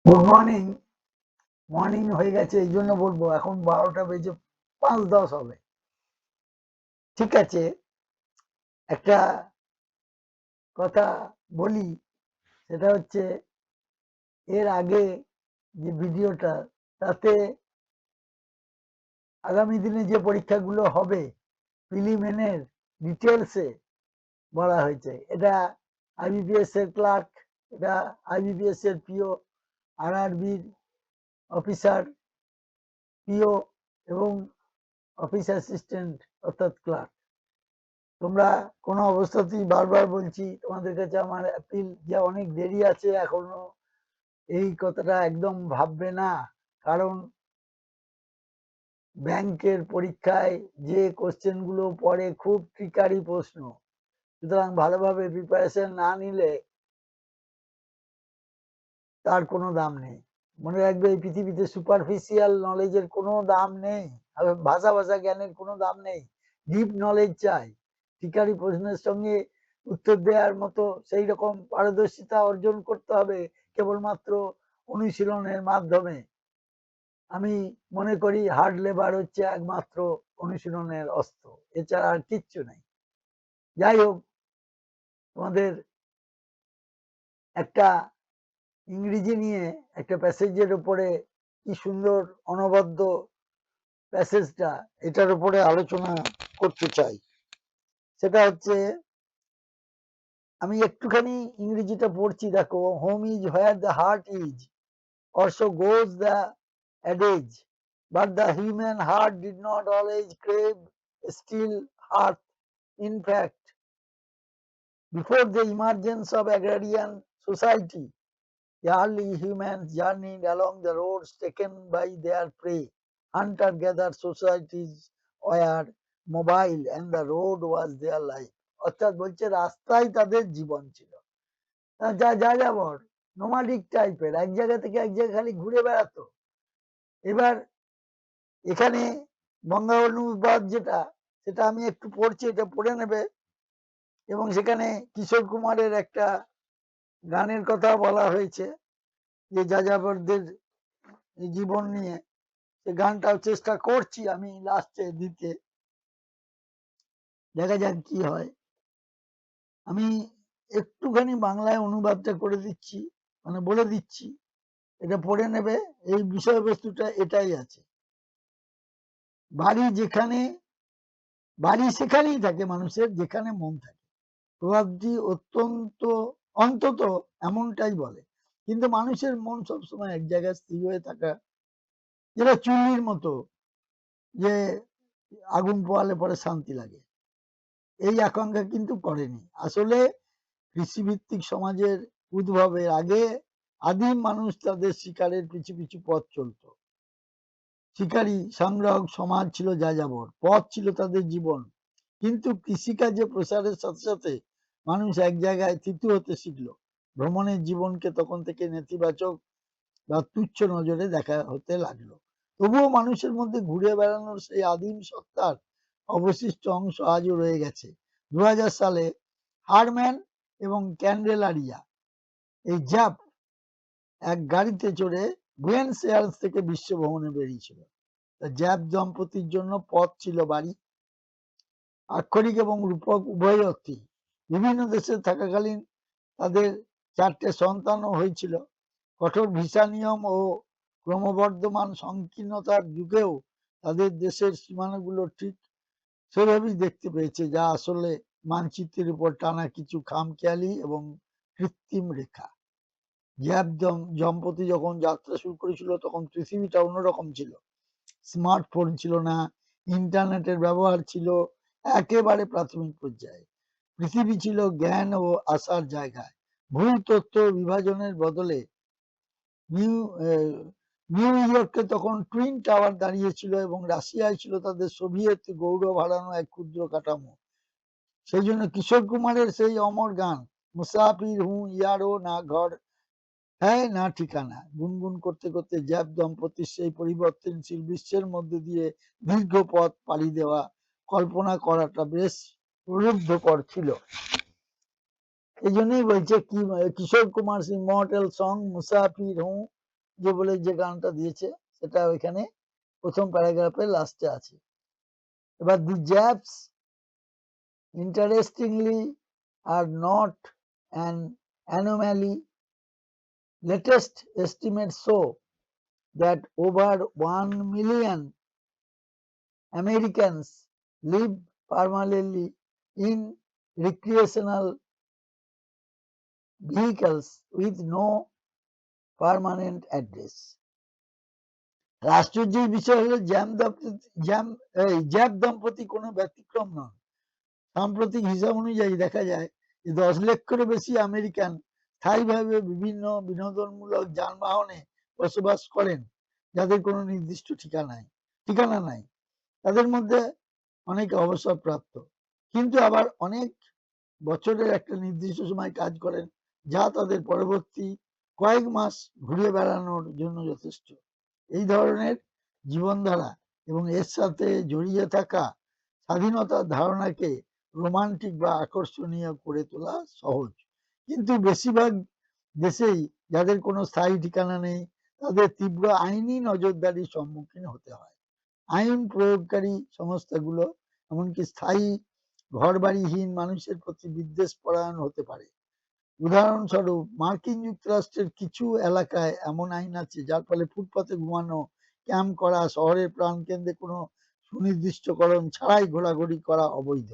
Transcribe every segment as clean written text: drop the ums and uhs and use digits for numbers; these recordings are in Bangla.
Good morning. মর্নিং হয়ে গেছে এই জন্য বলবো, এখন 12টা বেজে 5-10 হবে। ঠিক আছে, একটা কথা বলি, সেটা হচ্ছে এর আগে যে ভিডিওটা, তাতে আগামী দিনে যে পরীক্ষাগুলো হবে প্রিলিমিনের ডিটেলসে বলা হয়েছে। এটা আইবিপিএস এর ক্লার্ক, এটা আইবিপিএস এর পিও, আরআরবির অফিসার, পিও এবং অফিস অ্যাসিস্ট্যান্ট অর্থাৎ ক্লার্ক। তোমরা কোনো অবস্থাতেই, বারবার বলছি তোমাদের কাছে আমার অ্যাপিল, যে অনেক দেরি আছে এখনো, এই কথাটা একদম ভাববে না। কারণ ব্যাংকের পরীক্ষায় যে কোশ্চেন গুলো পড়ে খুব ট্রিকারি প্রশ্ন, সুতরাং ভালোভাবে প্রিপারেশন না নিলে তার কোনো দাম নেই। মনে রাখবে, এই পৃথিবীতে সুপারফিশিয়াল নলেজের কোনো দাম নেই, আর ভাষা ভাষা জ্ঞানের কোনো দাম নেই। ডিপ নলেজ চাই। ঠিকারি প্রশ্নের সঙ্গে উত্তর দেওয়ার মতো সেই রকম পারদর্শিতা অর্জন করতে হবে কেবলমাত্র অনুশীলনের মাধ্যমে। আমি মনে করি হার্ড লেবার হচ্ছে একমাত্র অনুশীলনের অস্ত্র, এছাড়া আর কিচ্ছু নেই। যাই হোক, তোমাদের একটা ইংরেজি নিয়ে একটা প্যাসেজের উপরে, কি সুন্দর অনবদ্য প্যাসেজটা, এটার উপরে আলোচনা করতে চাই। সেটা হচ্ছে, আমি একটুখানি ইংরেজিটা পড়ছি, দেখো। Home is where the heart is, also goes the adage, but the human heart did not always crave still heart. In fact, before the emergence of agrarian society, the early humans journeyed along the roads taken by their prey. Hunter-gatherer societies were mobile and the road was their life. অর্থাৎ বলছে রাস্তাই তাদের জীবন ছিল। যা যা যাবর নোমাডিক টাইপের, এক জায়গা থেকে এক জায়গায় খালি ঘুরে বেড়াতো। এবার এখানে বঙ্গানুবাদ যেটা, সেটা আমি একটু পড়ছি, এটা পড়ে নেবে। এবং সেখানে কিশোর কুমারের একটা গানের কথা বলা হয়েছে, যে যাযাবরদের জীবন নিয়ে। গানটাও চেষ্টা করছি আমি লাস্টে দিতে, দেখা যাক কি হয়। আমি একটুখানি বাংলায় অনুবাদটা করে দিচ্ছি, মানে বলে দিচ্ছি, এটা পড়ে নেবে। এই বিষয়বস্তুটা এটাই আছে। বাড়ি যেখানে, বাড়ি সেখানেই থাকে মানুষের, যেখানে মন থাকে। প্রভাবটি অন্তত এমনটাই বলে। কিন্তু মানুষের মন সবসময় এক জায়গায় স্থির হয়ে থাকা, যেটা চুল্লির মতো, যে আগুন পোয়ালে পরে শান্তি লাগে, এই আকাঙ্ক্ষা কিন্তু করেনি। আসলে কৃষিভিত্তিক সমাজের উদ্ভবের আগে আদিম মানুষ তাদের শিকারের পিছু পিছু পথ চলত। শিকারী সংগ্রাহক সমাজ ছিল যাযাবর, পথ ছিল তাদের জীবন। কিন্তু কৃষিকাজে প্রসারের সাথে সাথে মানুষ এক জায়গায় থিতু হতে শিখলো। ভ্রমণের জীবনকে তখন থেকে নেতিবাচক বা তুচ্ছ নজরে দেখা হতে লাগলো। তবুও মানুষের মধ্যে ঘুরে বেড়ানোর সেই আদিম সত্তার অবশিষ্ট অংশ আজও রয়ে গেছে। 2000 সালে হারম্যান এবং ক্যান্ডেলারিয়া, এই জ্যাপ, এক গাড়িতে চড়ে বুয়েন্স এয়ার্স থেকে বিশ্ব ভ্রমণে বেরিয়েছিল। জ্যাপ দম্পতির জন্য পথ ছিল বাড়ি, আক্ষরিক এবং রূপক উভয় অর্থেই। বিভিন্ন দেশে থাকাকালীন তাদের 4টে সন্তানও হয়েছিল। কঠোর ভিসা নিয়ম ও ক্রমবর্ধমান সংকীর্ণতার যুগেও তাদের দেশের সীমানাগুলো ঠিক সেভাবেই দেখতে পেয়েছে, যা আসলে মানচিত্রের উপর টানা কিছু খামখেয়ালি এবং কৃত্রিম রেখা। জ্যাপ দম্পতি যখন যাত্রা শুরু করেছিল, তখন পৃথিবীটা অন্যরকম ছিল। স্মার্টফোন ছিল না, ইন্টারনেটের ব্যবহার ছিল একেবারে প্রাথমিক পর্যায়ে। পৃথিবী ছিল জ্ঞান ও আশার জায়গায়। ভুল তথ্য বিভাজনের বদলে নিউ নিউ ইয়র্কে তখন টুইন টাওয়ার দাঁড়িয়েছিল এবং রাশিয়ায় ছিল তাদের সোভিয়েত গৌরব হারানো এক ক্ষুদ্র কাঠামো। সেই জন্য কিশোর কুমারের সেই অমর গান, মুসাফির হুঁ ইয়ারো না ঘর হ্যাঁ না ঠিকানা, গুনগুন করতে করতে জ্যাপ দম্পতির সেই পরিবর্তনশীল বিশ্বের মধ্যে দিয়ে দীর্ঘ পথ পাড়ি দেওয়া কল্পনা করাটা বেশ প্রলুব্ধকর ছিল। এই জন্যই বলছে কি, কিশোর কুমার ইমর্টাল সং মুসাফির হুঁ যে বলে যে গানটা দিয়েছে সেটা ওইখানে প্রথম প্যারাগ্রাফের লাস্টে আছে। এবার the Japs interestingly are not an anomaly. Latest estimates show that over 1 million Americans live permanently in recreational vehicles with no permanent address. আশ্চর্যের বিষয় হলো জ্যাপ দম্পতি কোনো ব্যতিক্রম নন। সাম্প্রতিক হিসাব অনুযায়ী দেখা যায় যে 10 লক্ষেরও বেশি আমেরিকান স্থায়ীভাবে বিভিন্ন বিনোদনমূলক যানবাহনে বসবাস করেন, যাদের কোনো নির্দিষ্ট ঠিকানা নাই। তাদের মধ্যে অনেকে অবসরপ্রাপ্ত, কিন্তু আবার অনেক বছরের একটা নির্দিষ্ট সময় কাজ করেন, যা তাদের পরবর্তী কয়েক মাস ঘুরে বেড়ানোর জন্য যথেষ্ট। এই ধরনের জীবনধারা এবং এর সাথে জড়িয়ে থাকা স্বাধীনতার ধারণাকে রোমান্টিক বা আকর্ষণীয় করে তোলা সহজ, কিন্তু বেশিরভাগ দেশেই যাদের কোনো স্থায়ী ঠিকানা নেই তাদের তীব্র আইনি নজরদারির সম্মুখীন হতে হয়। আইন প্রয়োগকারী সংস্থাগুলো এমনকি স্থায়ী ঘরবাড়িহীন মানুষের প্রতি বিদ্বেষ পরায়ণ হতে পারে। উদাহরণস্বরূপ মার্কিন যুক্তরাষ্ট্রের কিছু এলাকায় এমন আইন আছে যার ফলে ফুটপাতে ঘুমানো, ক্যাম্প করা, শহরের প্রাণকেন্দ্রে কোনো সুনির্দিষ্টকরণ ছাড়াই ঘোরাঘুরি করা অবৈধ।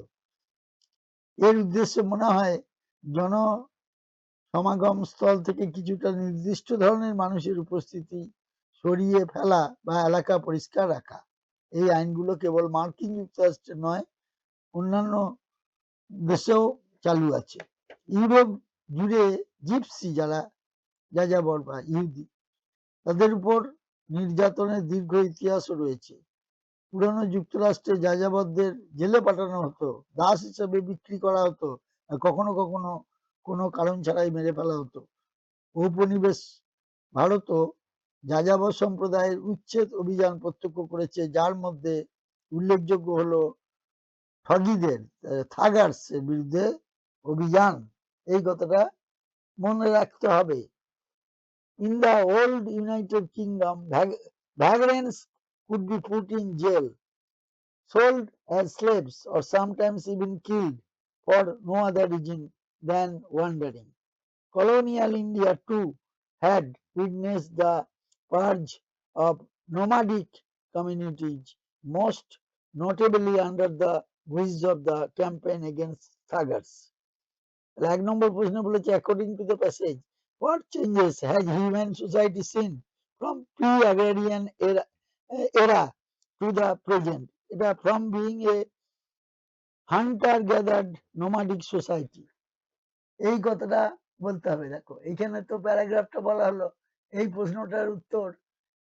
এর উদ্দেশ্য মনে হয় জনসমাগম স্থল থেকে কিছুটা নির্দিষ্ট ধরনের মানুষের উপস্থিতি সরিয়ে ফেলা বা এলাকা পরিষ্কার রাখা। এই আইনগুলো কেবল মার্কিন যুক্তরাষ্ট্রে নয়, অন্যান্য দেশেও চালু আছে। ইউরোপ জুড়ে জিপসি যারা যাযাবর বা ইহুদি, তাদের উপর নির্যাতনের দীর্ঘ ইতিহাসও রয়েছে। পুরনো যুক্তরাষ্ট্রে যাযাবরদের জেলে পাঠানো হতো, দাস হিসেবে বিক্রি করা হতো, আর কখনো কখনো কোনো কারণ ছাড়াই মেরে ফেলা হতো। ঔপনিবেশ ভারতও যাযাবর সম্প্রদায়ের উচ্ছেদ অভিযান প্রত্যক্ষ করেছে, যার মধ্যে উল্লেখযোগ্য হলো ঠগীদের থাগার্স এর বিরুদ্ধে অভিযান। এই কথাটা মনে রাখতে হবে। In the old United Kingdom, vagrants could be put in jail, sold as slaves, or sometimes even killed for no other reason than wandering. Colonial India too had witnessed the purge of nomadic communities, most notably under the guise of the campaign against thuggers. 1 নম্বর প্রশ্ন বলেছে, according to the passage, what changes has human society seen from pre-agrarian era to the present? এটা from being a hunter gathered nomadic society, এই কথাটা বলতে হবে। দেখো এখানে তো প্যারাগ্রাফটা বলা হলো, এই প্রশ্নটার উত্তর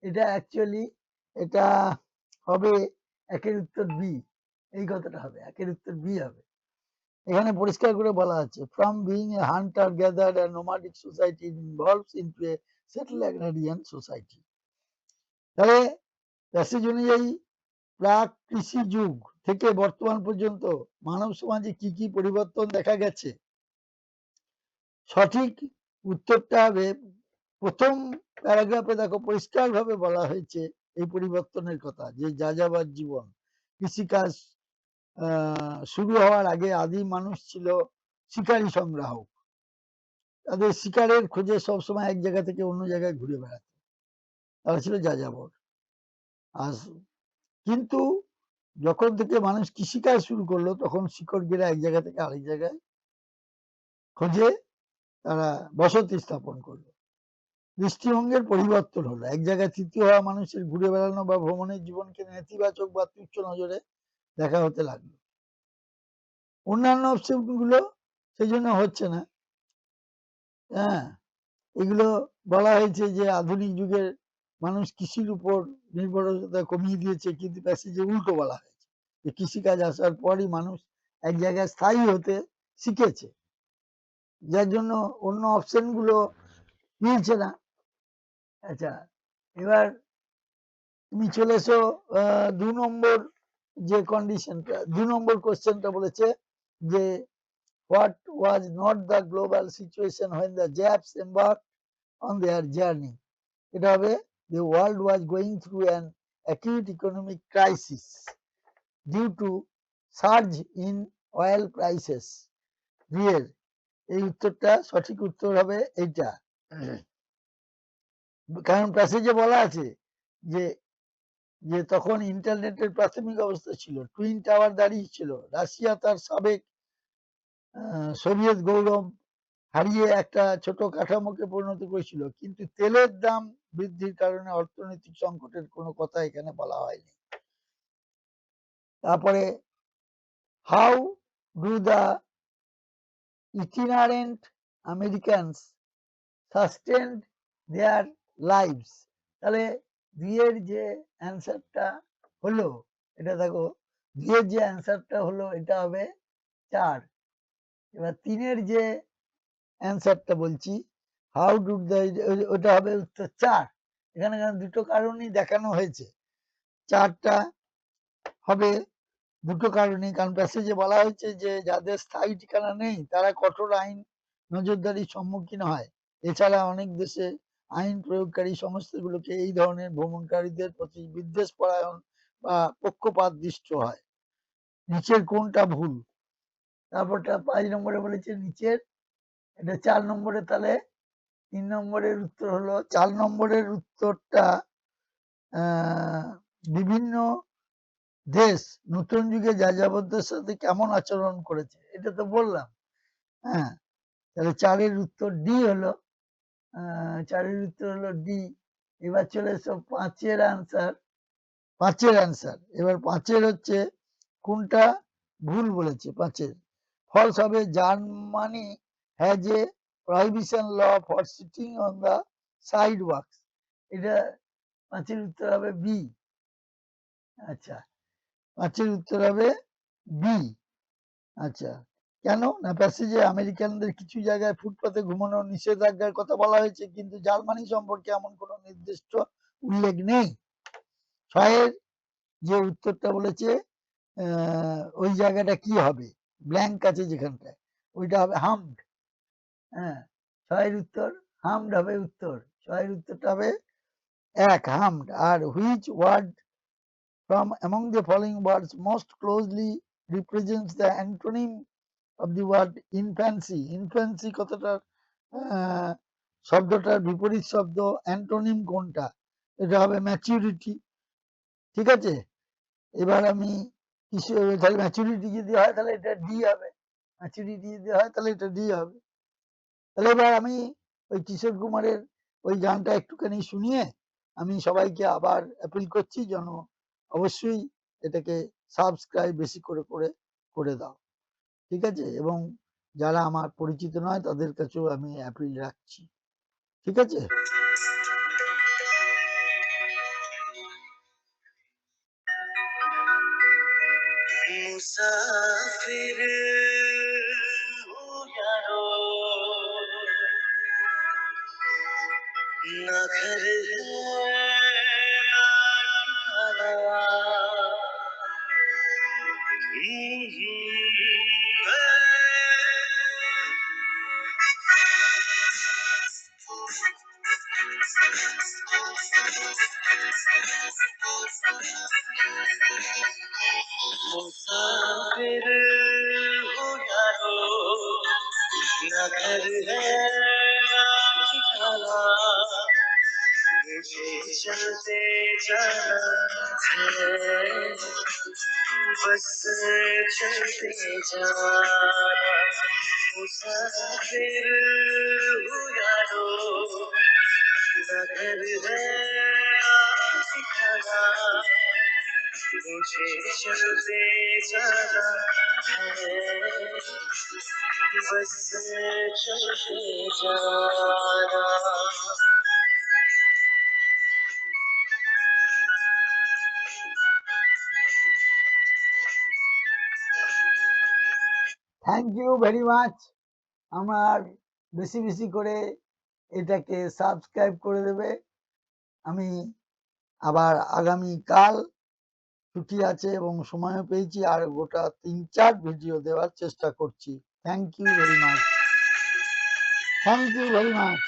এটা অ্যাকচুয়ালি এটা হবে একের উত্তর বি। এই কথাটা হবে একের উত্তর বি হবে। এখানে পরিষ্কার করে বলা আছে from being a hunter gathered and nomadic society involves into a settle agrarian society. তাহলে প্যাসেজ অনুযায়ী প্রাক কৃষি যুগ থেকে বর্তমান পর্যন্ত মানব সমাজে কি কি পরিবর্তন দেখা গেছে, সঠিক উত্তরটা হবে প্রথম প্যারাগ্রাফে। দেখো পরিষ্কারভাবে বলা হয়েছে এই পরিবর্তনের কথা, যে যাযাবর জীবন, কৃষিকাজ শুরু হওয়ার আগে আদিম মানুষ ছিল শিকারী সংগ্রাহক, তাদের শিকারের খোঁজে সবসময় এক জায়গা থেকে অন্য জায়গায় ঘুরে বেড়াতো, তারা ছিল যাযাবর। আর কিন্তু যখন থেকে মানুষ কৃষিকাজ শুরু করলো তখন শিকড়গেরা এক জায়গা থেকে আরেক জায়গায় খোঁজে তারা বসতি স্থাপন করলো। দৃষ্টিভঙ্গির পরিবর্তন হলো, এক জায়গায় তৃতীয় হওয়া মানুষের ঘুরে বেড়ানো বা ভ্রমণের জীবনকে নেতিবাচক বা তুচ্ছ নজরে দেখা হতে লাগলো। অন্যান্য অপশন গুলো সেই জন্য হচ্ছে না। হ্যাঁ, এগুলো বলা হয়েছে যে আধুনিক যুগের মানুষ কৃষির উপর নির্ভরতা কমিয়ে দিয়েছে, কিন্তু প্যাসেজে উল্টো বলা হয়েছে যে কৃষিকাজ আসার পরই মানুষ এক জায়গায় স্থায়ী হতে শিখেছে, যার জন্য অন্য অপশন গুলো মিলছে না। আচ্ছা, এবার তুমি চলে এসো 2 নম্বর যে কন্ডিশনটা, 2 নম্বর কোশ্চেনটা বলেছে যে what was not the global situation when the Japs embarked on their journey? এটা হবে the world was going through an acute economic crisis due to surge in oil prices. দুইয়ের এই উত্তরটা সঠিক উত্তর হবে এইটা। কারণ প্যাসেজে বলা আছে যে যে তখন ইন্টারনেটের প্রাথমিক অবস্থা ছিল, টুইন টাওয়ার দাঁড়িয়েছিল, রাশিয়া তার সাবেক সোভিয়েত গৌরব হারিয়ে একটা ছোট কাঠামোকে পরিণত করেছিল, কিন্তু তেলের দাম বৃদ্ধির কারণে অর্থনৈতিক সংকটের কোনো কথা এখানে বলা হয়নি। তারপরে how do the itinerant Americans sustained their lives, তাহলে দুইয়ের যে অ্যান্সারটা হলো, এটা দেখো দুইয়ের যে অ্যান্সারটা হলো এটা হবে 4। এবার 3-এর যে অ্যান্সারটা বলছি, হাউ ডু দ্য, ওটা হবে উত্তর 4। এখানে দুটো কারণই দেখানো হয়েছে, 4টা হবে দুটো কারণে। কারণ প্যাসেজে বলা হয়েছে যে যাদের স্থায়ী ঠিকানা নেই তারা কঠোর আইন নজরদারির সম্মুখীন হয়। এছাড়া অনেক দেশে আইন প্রয়োগকারী সংস্থাগুলোকে এই ধরনের ভ্রমণকারীদের প্রতি বিদ্বেষ পরায়ণ বা পক্ষপাত দৃষ্ট হয়। নিচের কোনটা ভুল? তারপরটা 5 নম্বরে বলেছে নিচের, এটা 4 নম্বরে, তাহলে 3 নম্বরের উত্তর হলো 4 নম্বরের উত্তরটা বিভিন্ন দেশ নতুন যুগে যাযাবরদের সাথে কেমন আচরণ করেছে, এটা তো বললাম। হ্যাঁ, তাহলে 4-এর উত্তর ডি হলো, 4-এর উত্তর হলো ডি। এবার চলে এসো 5-এর আনসার। 5-এর আনসার এবার 5-এর হচ্ছে কোনটা ভুল বলেছে। 5-এর ফলস হবে Germany has a prohibition law for sitting on the sidewalks, এটা 5-এর উত্তর হবে বি। আচ্ছা, 5-এর উত্তর হবে বি। আচ্ছা, কেন না প্যাসেজে আমেরিকানদের কিছু জায়গায় ফুটপাতে ঘুমানোর নিষেধাজ্ঞার কথা বলা হয়েছে, কিন্তু জার্মানি সম্পর্কে এমন কোনো নির্দিষ্ট উল্লেখ নেই। 6-এর যে উত্তরটা বলেছে ওই জায়গাটা কি হবে, ব্ল্যাঙ্ক আছে যেখানটায়, ওইটা হবে হামড। হ্যাঁ, 6-এর উত্তর হামড হবে উত্তর। 6-এর উত্তরটা হবে 1 হামড। আর which word from among the following words most closely represents the antonym of the word infancy? infancy কথাটার শব্দটার বিপরীত শব্দ অ্যান্টোনিম কোনটা? এটা হবে ম্যাচুরিটি। ঠিক আছে, এবার আমি কিছু, তাহলে ম্যাচুরিটি যদি হয় তাহলে এটা ডি হবে, ম্যাচুরিটি যদি হয় তাহলে এটা ডি হবে। তাহলে এবার আমি ওই কিশোর কুমারের ওই গানটা একটুখানি শুনিয়ে আমি সবাইকে আবার অ্যাপিল করছি যেন অবশ্যই এটাকে সাবস্ক্রাইব বেশি করে করে করে দাও। ঠিক আছে, এবং যারা আমার পরিচিত নয় তাদের কাছেও আমি অ্যাপিল রাখছি। ঠিক আছে, মুসাফির ना घर है ना ठिकाना, मुसाफिर हूँ यारो, ना घर है ना ठिकाना, मुझे चलते जाना है, बस चलते जाना। मुसाफिर हूँ यारो, ना घर है ना ठिकाना, मुझे चलते जाना है, बस चलते जाना। Thank you very much. আমার বেশি বেশি করে এটাকে সাবস্ক্রাইব করে দেবে। আমি আবার আগামী কাল ছুটি আছে এবং সময়ও পেয়েছি, আর গোটা 3-4 ভিডিও দেওয়ার চেষ্টা করছি। Thank you very much, thank you very much.